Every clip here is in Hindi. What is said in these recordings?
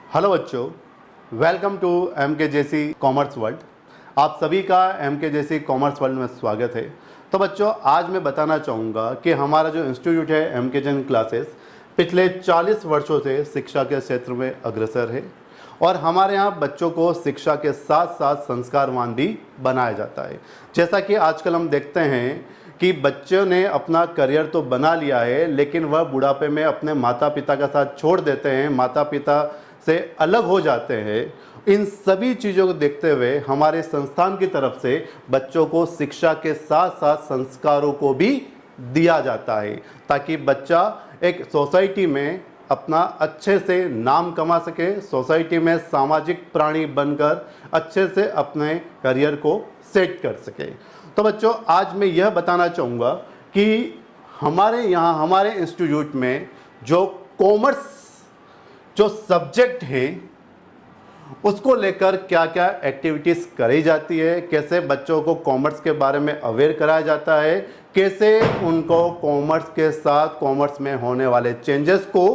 हेलो बच्चों, welcome to MKJC commerce world. आप सभी का MKJC कॉमर्स वर्ल्ड में स्वागत है। तो बच्चों, आज मैं बताना चाहूँगा कि हमारा जो इंस्टीट्यूट है MKJN क्लासेस पिछले 40 वर्षों से शिक्षा के क्षेत्र में अग्रसर है और हमारे यहाँ बच्चों को शिक्षा के साथ साथ संस्कारवान भी बनाया जाता है। जैसा कि आजकल हम देखते हैं कि बच्चों ने अपना करियर तो बना लिया है, लेकिन वह बुढ़ापे में अपने माता पिता का साथ छोड़ देते हैं, माता पिता से अलग हो जाते हैं। इन सभी चीज़ों को देखते हुए हमारे संस्थान की तरफ से बच्चों को शिक्षा के साथ साथ संस्कारों को भी दिया जाता है, ताकि बच्चा एक सोसाइटी में अपना अच्छे से नाम कमा सके, सोसाइटी में सामाजिक प्राणी बनकर अच्छे से अपने करियर को सेट कर सके। तो बच्चों, आज मैं यह बताना चाहूँगा कि हमारे यहाँ हमारे इंस्टीट्यूट में जो कॉमर्स जो सब्जेक्ट है उसको लेकर क्या क्या एक्टिविटीज़ करी जाती है, कैसे बच्चों को कॉमर्स के बारे में अवेयर कराया जाता है, कैसे उनको कॉमर्स के साथ कॉमर्स में होने वाले चेंजेस को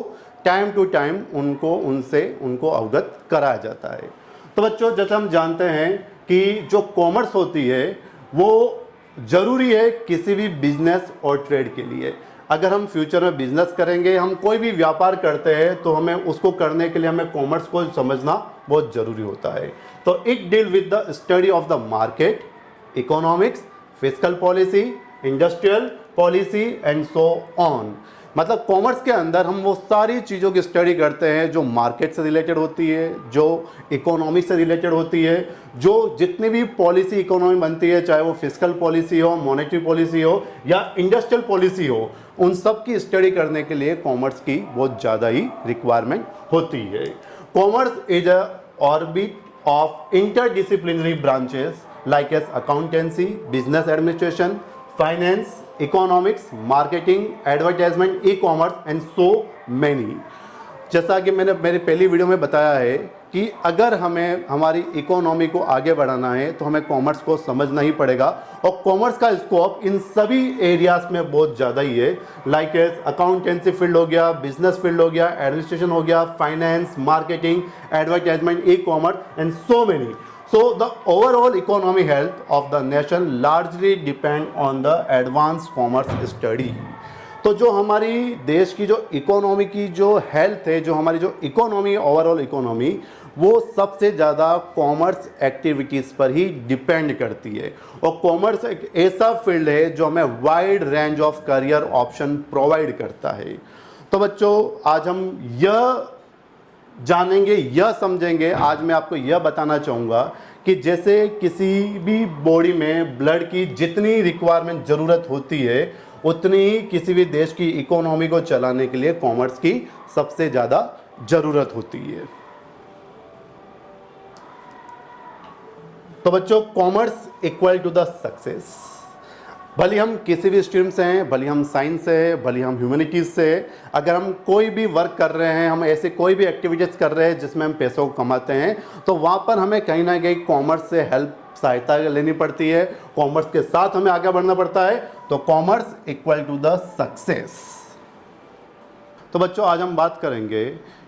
टाइम टू टाइम उनको अवगत कराया जाता है। तो बच्चों, जैसे हम जानते हैं कि जो कॉमर्स होती है वो ज़रूरी है किसी भी बिजनेस और ट्रेड के लिए। अगर हम फ्यूचर में बिजनेस करेंगे, हम कोई भी व्यापार करते हैं, तो हमें उसको करने के लिए हमें कॉमर्स को समझना बहुत ज़रूरी होता है। तो it deal with the study of the market, economics, fiscal policy, industrial policy and so on. मतलब कॉमर्स के अंदर हम वो सारी चीज़ों की स्टडी करते हैं जो मार्केट से रिलेटेड होती है, जो इकोनॉमी से रिलेटेड होती है, जो जितनी भी पॉलिसी इकोनॉमी बनती है, चाहे वो फिस्कल पॉलिसी हो, मॉनेटरी पॉलिसी हो या इंडस्ट्रियल पॉलिसी हो, उन सब की स्टडी करने के लिए कॉमर्स की बहुत ज़्यादा ही रिक्वायरमेंट होती है। Commerce is a orbit of interdisciplinary branches like S accountancy, business administration, finance, economics, marketing, advertisement, e commerce and so many. जैसा कि मैंने मेरी पहली वीडियो में बताया है कि अगर हमें हमारी इकोनॉमी को आगे बढ़ाना है तो हमें कॉमर्स को समझना ही पड़ेगा, और कॉमर्स का स्कोप इन सभी एरियाज में बहुत ज़्यादा ही है। लाइक अकाउंटेंसी फील्ड हो गया, बिजनेस फील्ड हो गया, एडमिनिस्ट्रेशन हो गया, finance, marketing, advertisement, e commerce and so many. So the overall economy health of the nation largely depend on the advanced commerce study। तो जो हमारी देश की जो इकोनॉमी की जो हेल्थ है, जो हमारी जो इकोनॉमी, ओवरऑल इकोनॉमी, वो सबसे ज़्यादा कॉमर्स एक्टिविटीज़ पर ही डिपेंड करती है। और कॉमर्स एक ऐसा फील्ड है जो हमें wide range of career option provide करता है। तो बच्चों, आज हम यह जानेंगे, यह समझेंगे, आज मैं आपको यह बताना चाहूँगा कि जैसे किसी भी बॉडी में ब्लड की जितनी रिक्वायरमेंट ज़रूरत होती है, उतनी ही किसी भी देश की इकोनॉमी को चलाने के लिए कॉमर्स की सबसे ज़्यादा ज़रूरत होती है। तो बच्चों, commerce equal to the success. भले हम किसी भी स्ट्रीम से हैं, भले हम साइंस से हैं, भले हम ह्यूमैनिटीज़ से हैं, अगर हम कोई भी वर्क कर रहे हैं, हम ऐसे कोई भी एक्टिविटीज़ कर रहे हैं जिसमें हम पैसों को कमाते हैं, तो वहाँ पर हमें कहीं ना कहीं कॉमर्स से हेल्प, सहायता लेनी पड़ती है, कॉमर्स के साथ हमें आगे बढ़ना पड़ता है। तो commerce equal to the success. तो बच्चों, आज हम बात करेंगे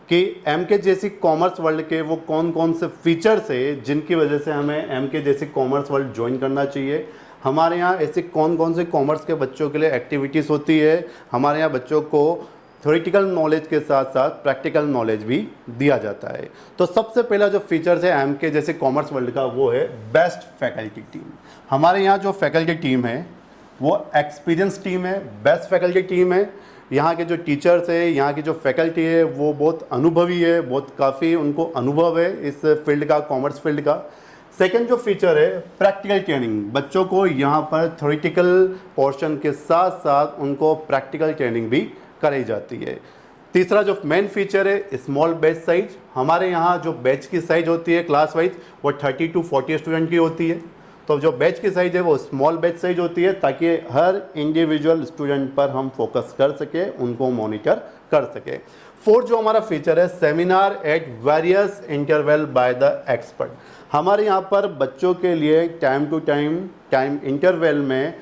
कि MKJC कॉमर्स वर्ल्ड के वो कौन कौन से फीचर्स है जिनकी वजह से हमें MKJC कॉमर्स वर्ल्ड ज्वाइन करना चाहिए। हमारे यहाँ ऐसे कौन कौन से कॉमर्स के बच्चों के लिए एक्टिविटीज़ होती है। हमारे यहाँ बच्चों को थ्योरेटिकल नॉलेज के साथ साथ प्रैक्टिकल नॉलेज भी दिया जाता है। तो सबसे पहला जो फीचर्स है MKJC कॉमर्स वर्ल्ड का, वो है बेस्ट फैकल्टी टीम। हमारे यहाँ जो फैकल्टी टीम है वो एक्सपीरियंस टीम है, बेस्ट फैकल्टी टीम है। यहाँ के जो टीचर्स है, यहाँ की जो फैकल्टी है, वो बहुत अनुभवी है, बहुत काफ़ी उनको अनुभव है इस फील्ड का, कॉमर्स फील्ड का। सेकेंड जो फीचर है प्रैक्टिकल ट्रेनिंग। बच्चों को यहाँ पर थ्योरेटिकल पोर्शन के साथ साथ उनको प्रैक्टिकल ट्रेनिंग भी कराई जाती है। तीसरा जो मेन फीचर है स्मॉल बैच साइज। हमारे यहाँ जो बैच की साइज होती है क्लास वाइज, वो 30 to 40 स्टूडेंट की होती है। तो जो बैच की साइज है वो स्मॉल बैच साइज होती है, ताकि हर इंडिविजुअल स्टूडेंट पर हम फोकस कर सके, उनको मॉनिटर कर सके। फोर्थ जो हमारा फीचर है seminar at various interval by the expert. हमारे यहाँ पर बच्चों के लिए टाइम टू टाइम इंटरवल में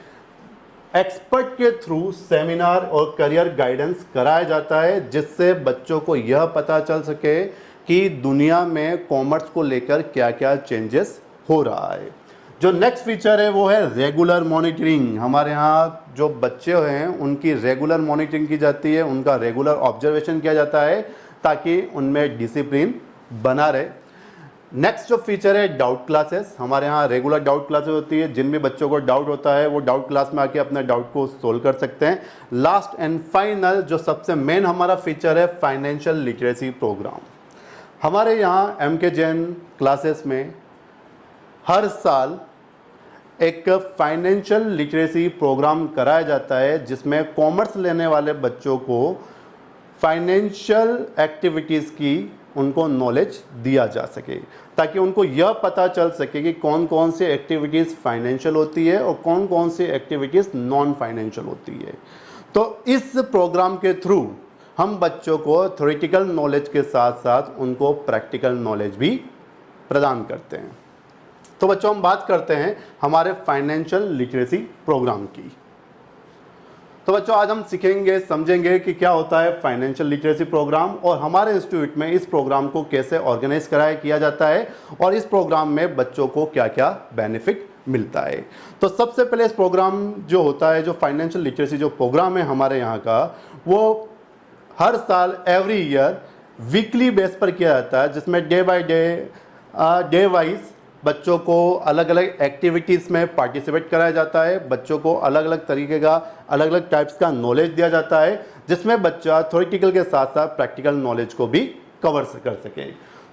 एक्सपर्ट के थ्रू सेमिनार और करियर गाइडेंस कराया जाता है, जिससे बच्चों को यह पता चल सके कि दुनिया में कॉमर्स को लेकर क्या क्या चेंजेस हो रहा है। जो नेक्स्ट फीचर है वो है रेगुलर मॉनिटरिंग। हमारे यहाँ जो बच्चे हैं उनकी रेगुलर मॉनिटरिंग की जाती है, उनका रेगुलर ऑब्जर्वेशन किया जाता है ताकि उनमें डिसिप्लिन बना रहे। नेक्स्ट जो फीचर है डाउट क्लासेस। हमारे यहाँ रेगुलर डाउट क्लासेस होती है, जिन भी बच्चों को डाउट होता है वो डाउट क्लास में आके अपने डाउट को सोल्व कर सकते हैं। लास्ट एंड फाइनल जो सबसे मेन हमारा फीचर है फाइनेंशियल लिटरेसी प्रोग्राम। हमारे यहाँ एमके जैन क्लासेस में हर साल एक फाइनेंशियल लिटरेसी प्रोग्राम कराया जाता है, जिसमें कॉमर्स लेने वाले बच्चों को फाइनेंशियल एक्टिविटीज़ की उनको नॉलेज दिया जा सके, ताकि उनको यह पता चल सके कि कौन कौन सी एक्टिविटीज़ फाइनेंशियल होती है और कौन कौन सी एक्टिविटीज़ नॉन फाइनेंशियल होती है। तो इस प्रोग्राम के थ्रू हम बच्चों को थ्योरेटिकल नॉलेज के साथ साथ उनको प्रैक्टिकल नॉलेज भी प्रदान करते हैं। तो बच्चों हम बात करते हैं हमारे फाइनेंशियल लिटरेसी प्रोग्राम की। तो बच्चों आज हम सीखेंगे समझेंगे कि क्या होता है फाइनेंशियल लिटरेसी प्रोग्राम और हमारे इंस्टीट्यूट में इस प्रोग्राम को कैसे ऑर्गेनाइज किया जाता है और इस प्रोग्राम में बच्चों को क्या क्या बेनिफिट मिलता है। तो सबसे पहले इस प्रोग्राम जो होता है, जो फाइनेंशियल लिटरेसी जो प्रोग्राम है हमारे यहाँ का, वो हर साल एवरी ईयर वीकली बेस पर किया जाता है, जिसमें डे बाय डे वाइज बच्चों को अलग अलग एक्टिविटीज़ में पार्टिसिपेट कराया जाता है। बच्चों को अलग अलग तरीके का अलग अलग टाइप्स का नॉलेज दिया जाता है, जिसमें बच्चा थ्योरेटिकल के साथ साथ प्रैक्टिकल नॉलेज को भी कवर कर सके।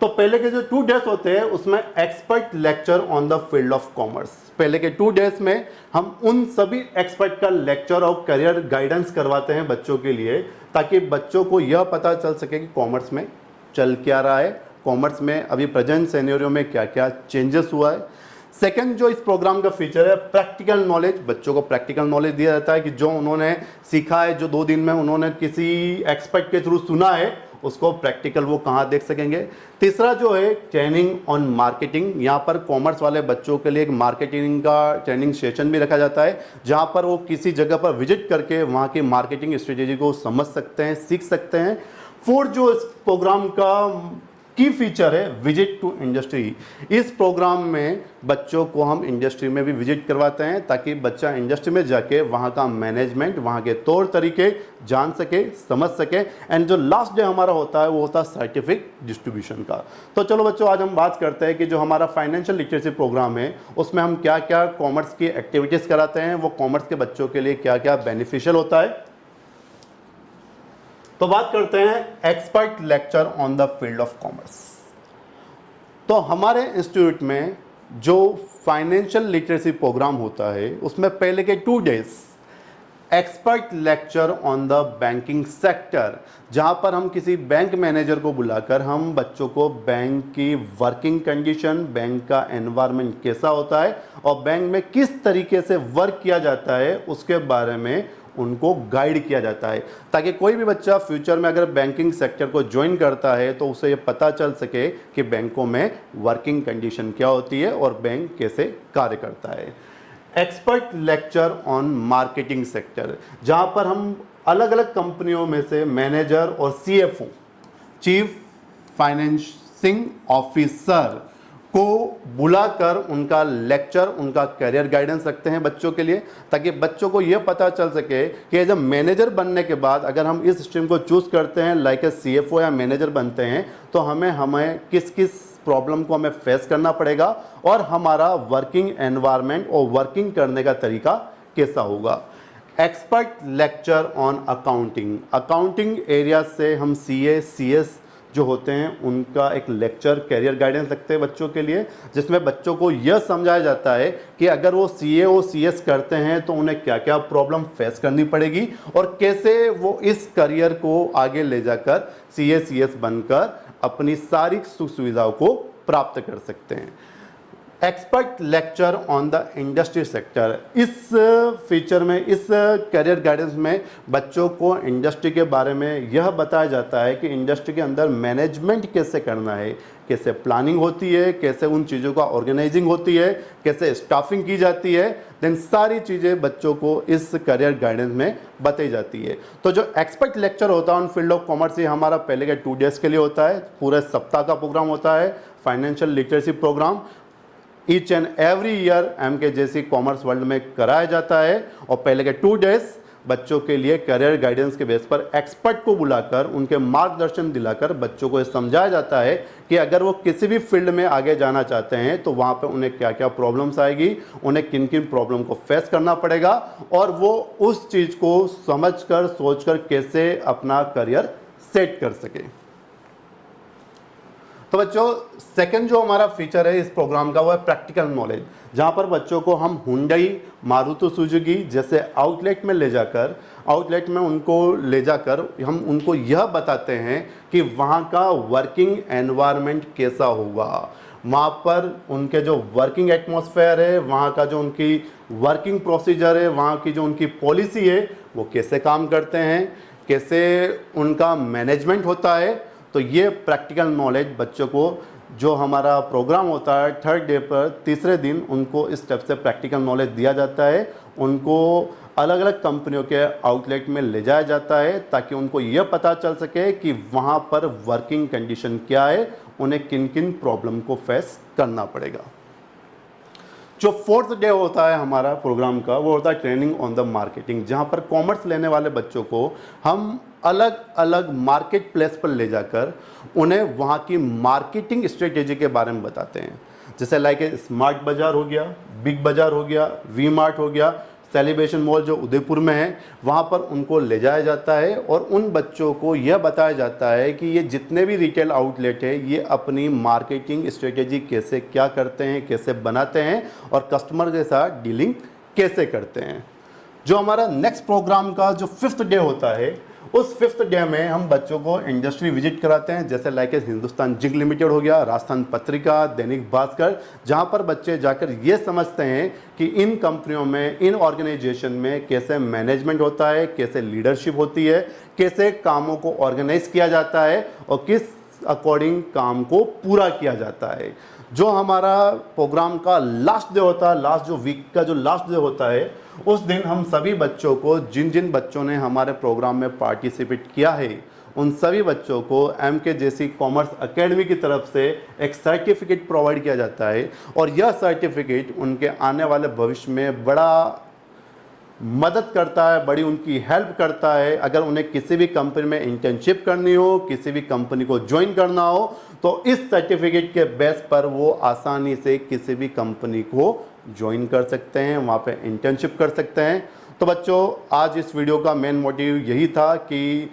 तो पहले के जो 2 डेज होते हैं उसमें expert lecture on the field of commerce. पहले के 2 डेज में हम उन सभी एक्सपर्ट का लेक्चर और करियर गाइडेंस करवाते हैं बच्चों के लिए, ताकि बच्चों को यह पता चल सके कि कॉमर्स में चल क्या रहा है, कॉमर्स में अभी प्रेजेंट सिनेरियो में क्या क्या चेंजेस हुआ है। सेकंड जो इस प्रोग्राम का फीचर है प्रैक्टिकल नॉलेज। बच्चों को प्रैक्टिकल नॉलेज दिया जाता है कि जो उन्होंने सीखा है, जो 2 दिन में उन्होंने किसी एक्सपर्ट के थ्रू सुना है, उसको प्रैक्टिकल वो कहाँ देख सकेंगे। तीसरा जो है ट्रेनिंग ऑन मार्केटिंग। यहाँ पर कॉमर्स वाले बच्चों के लिए एक मार्केटिंग का ट्रेनिंग सेशन भी रखा जाता है, जहाँ पर वो किसी जगह पर विजिट करके वहाँ की मार्केटिंग स्ट्रेटेजी को समझ सकते हैं, सीख सकते हैं। फोर्थ जो इस प्रोग्राम का की फीचर है विजिट टू इंडस्ट्री। इस प्रोग्राम में बच्चों को हम इंडस्ट्री में भी विजिट करवाते हैं, ताकि बच्चा इंडस्ट्री में जाके वहाँ का मैनेजमेंट, वहाँ के तौर तरीके जान सके, समझ सके। एंड जो लास्ट डे हमारा होता है वो होता है सर्टिफिकेट डिस्ट्रीब्यूशन का। तो चलो बच्चों आज हम बात करते हैं कि जो हमारा फाइनेंशियल लिटरेसी प्रोग्राम है उसमें हम क्या क्या कॉमर्स की एक्टिविटीज़ कराते हैं, वो कॉमर्स के बच्चों के लिए क्या क्या बेनिफिशियल होता है। तो बात करते हैं expert lecture on the field of commerce. तो हमारे इंस्टीट्यूट में जो फाइनेंशियल लिटरेसी प्रोग्राम होता है उसमें पहले के 2 days expert lecture on the banking sector, जहां पर हम किसी बैंक मैनेजर को बुलाकर हम बच्चों को बैंक की वर्किंग कंडीशन, बैंक का एनवायरनमेंट कैसा होता है और बैंक में किस तरीके से वर्क किया जाता है उसके बारे में उनको गाइड किया जाता है, ताकि कोई भी बच्चा फ्यूचर में अगर बैंकिंग सेक्टर को ज्वाइन करता है तो उसे ये पता चल सके कि बैंकों में वर्किंग कंडीशन क्या होती है और बैंक कैसे कार्य करता है। Expert lecture on marketing sector, जहां पर हम अलग अलग कंपनियों में से मैनेजर और CFO, चीफ फाइनेंसिंग ऑफिसर को बुलाकर उनका लेक्चर, उनका करियर गाइडेंस रखते हैं बच्चों के लिए, ताकि बच्चों को यह पता चल सके कि एज अ मैनेजर बनने के बाद अगर हम इस स्ट्रीम को चूज करते हैं लाइक ए CFO या मैनेजर बनते हैं तो हमें किस किस प्रॉब्लम को हमें फेस करना पड़ेगा और हमारा वर्किंग एनवायरनमेंट और वर्किंग करने का तरीका कैसा होगा। Expert lecture on accounting. Accounting area से हम CA CS जो होते हैं उनका एक लेक्चर करियर गाइडेंस रखते हैं बच्चों के लिए, जिसमें बच्चों को यह समझाया जाता है कि अगर वो CA और CS करते हैं तो उन्हें क्या क्या प्रॉब्लम फेस करनी पड़ेगी और कैसे वो इस करियर को आगे ले जाकर CA CS बनकर अपनी सारी सुख सुविधाओं को प्राप्त कर सकते हैं। Expert lecture on the industry sector. इस फीचर में, इस करियर गाइडेंस में बच्चों को इंडस्ट्री के बारे में यह बताया जाता है कि इंडस्ट्री के अंदर मैनेजमेंट कैसे करना है, कैसे प्लानिंग होती है, कैसे उन चीज़ों का ऑर्गेनाइजिंग होती है, कैसे स्टाफिंग की जाती है, देन सारी चीज़ें बच्चों को इस करियर गाइडेंस में बताई जाती है। तो जो एक्सपर्ट लेक्चर होता है ऑन फील्ड ऑफ कॉमर्स, ये हमारा पहले के 2 डेज़ के लिए होता है, पूरे सप्ताह का प्रोग्राम होता है, financial literacy programme each and every year MKJC commerce world में कराया जाता है। और पहले के 2 डेज़ बच्चों के लिए करियर गाइडेंस के बेस पर एक्सपर्ट को बुलाकर उनके मार्गदर्शन दिलाकर बच्चों को समझाया जाता है कि अगर वो किसी भी फील्ड में आगे जाना चाहते हैं तो वहाँ पे उन्हें क्या क्या प्रॉब्लम्स आएगी, उन्हें किन किन प्रॉब्लम को फेस करना पड़ेगा और वो उस चीज़ को समझकर सोचकर कैसे अपना करियर सेट कर सके। तो बच्चों सेकंड जो हमारा फीचर है इस प्रोग्राम का वो है प्रैक्टिकल नॉलेज, जहाँ पर बच्चों को हम हुंडई, मारुति सुजुकी जैसे आउटलेट में ले जाकर हम उनको यह बताते हैं कि वहाँ का वर्किंग एनवायरनमेंट कैसा होगा, वहाँ पर उनके जो वर्किंग एटमॉस्फेयर है, वहाँ का जो उनकी वर्किंग प्रोसीजर है, वहाँ की जो उनकी पॉलिसी है वो कैसे काम करते हैं, कैसे उनका मैनेजमेंट होता है। तो ये प्रैक्टिकल नॉलेज बच्चों को जो हमारा प्रोग्राम होता है 3rd डे पर तीसरे दिन उनको इस स्टेप से प्रैक्टिकल नॉलेज दिया जाता है। उनको अलग अलग कंपनियों के आउटलेट में ले जाया जाता है ताकि उनको यह पता चल सके कि वहाँ पर वर्किंग कंडीशन क्या है, उन्हें किन किन प्रॉब्लम को फेस करना पड़ेगा। जो 4th डे होता है हमारा प्रोग्राम का वो होता है ट्रेनिंग ऑन द मार्केटिंग, जहाँ पर कॉमर्स लेने वाले बच्चों को हम अलग अलग मार्केट प्लेस पर ले जाकर उन्हें वहाँ की मार्केटिंग स्ट्रेटेजी के बारे में बताते हैं। जैसे लाइक स्मार्ट बाज़ार हो गया, बिग बाज़ार हो गया, वी मार्ट हो गया, सेलिब्रेशन मॉल जो उदयपुर में है, वहाँ पर उनको ले जाया जाता है और उन बच्चों को यह बताया जाता है कि ये जितने भी रिटेल आउटलेट है ये अपनी मार्केटिंग स्ट्रेटेजी कैसे क्या करते हैं, कैसे बनाते हैं और कस्टमर के साथ डीलिंग कैसे करते हैं। जो हमारा नेक्स्ट प्रोग्राम का जो 5th डे होता है उस 5th डे में हम बच्चों को इंडस्ट्री विजिट कराते हैं, जैसे लाइक हिंदुस्तान जिंक लिमिटेड हो गया, राजस्थान पत्रिका, दैनिक भास्कर, जहां पर बच्चे जाकर ये समझते हैं कि इन कंपनियों में, इन ऑर्गेनाइजेशन में कैसे मैनेजमेंट होता है, कैसे लीडरशिप होती है, कैसे कामों को ऑर्गेनाइज किया जाता है और किस अकॉर्डिंग काम को पूरा किया जाता है। जो हमारा प्रोग्राम का लास्ट डे होता है, जो वीक का जो लास्ट डे होता है, उस दिन हम सभी बच्चों को, जिन जिन बच्चों ने हमारे प्रोग्राम में पार्टिसिपेट किया है, उन सभी बच्चों को MKJC कॉमर्स एकेडमी की तरफ से एक सर्टिफिकेट प्रोवाइड किया जाता है और यह सर्टिफिकेट उनके आने वाले भविष्य में बड़ा मदद करता है, बड़ी उनकी हेल्प करता है। अगर उन्हें किसी भी कंपनी में इंटर्नशिप करनी हो, किसी भी कंपनी को ज्वाइन करना हो, तो इस सर्टिफिकेट के बेस पर वो आसानी से किसी भी कंपनी को ज्वाइन कर सकते हैं, वहाँ पे इंटर्नशिप कर सकते हैं। तो बच्चों आज इस वीडियो का मेन मोटिव यही था कि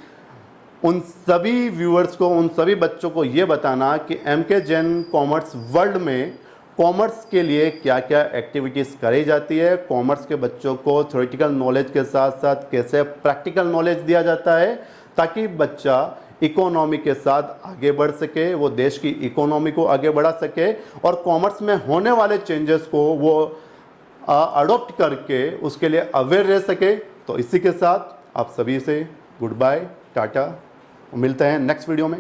उन सभी व्यूअर्स को, उन सभी बच्चों को ये बताना कि MKJN कॉमर्स वर्ल्ड में कॉमर्स के लिए क्या क्या एक्टिविटीज़ कराई जाती है, कॉमर्स के बच्चों को थ्योरेटिकल नॉलेज के साथ साथ कैसे प्रैक्टिकल नॉलेज दिया जाता है ताकि बच्चा इकोनॉमी के साथ आगे बढ़ सके, वो देश की इकोनॉमी को आगे बढ़ा सके और कॉमर्स में होने वाले चेंजेस को वो अडॉप्ट करके उसके लिए अवेयर रह सके। तो इसी के साथ आप सभी से गुड बाय, टाटा, मिलते हैं नेक्स्ट वीडियो में।